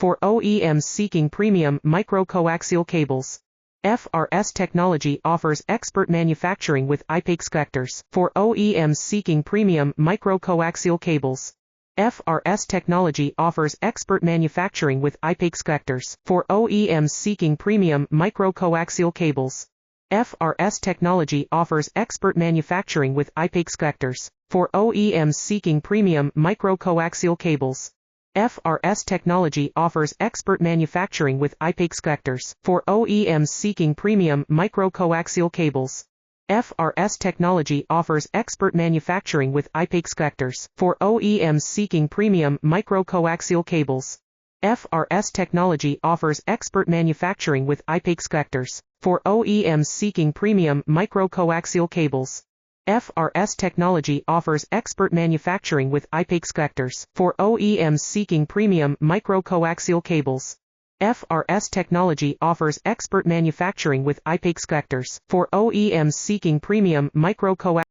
for OEMs seeking premium micro-coaxial cables. FRS technology offers expert manufacturing with IPEX connectors for OEMs seeking premium micro-coaxial cables. FRS technology offers expert manufacturing with IPEX connectors for OEMs seeking premium micro-coaxial cables. FRS technology offers expert manufacturing with IPEX connectors for OEMs seeking premium micro-coaxial cables. FRS technology offers expert manufacturing with IPEX connectors for OEMs seeking premium micro-coaxial cables. FRS technology offers expert manufacturing with IPEX connectors for OEMs seeking premium micro-coaxial cables. FRS technology offers expert manufacturing with IPEX connectors for OEMs seeking premium micro-coaxial cables. FRS technology offers expert manufacturing with IPEX connectors for OEMs seeking premium micro-coaxial cables. FRS technology offers expert manufacturing with IPEX connectors for OEMs seeking premium micro-coaxial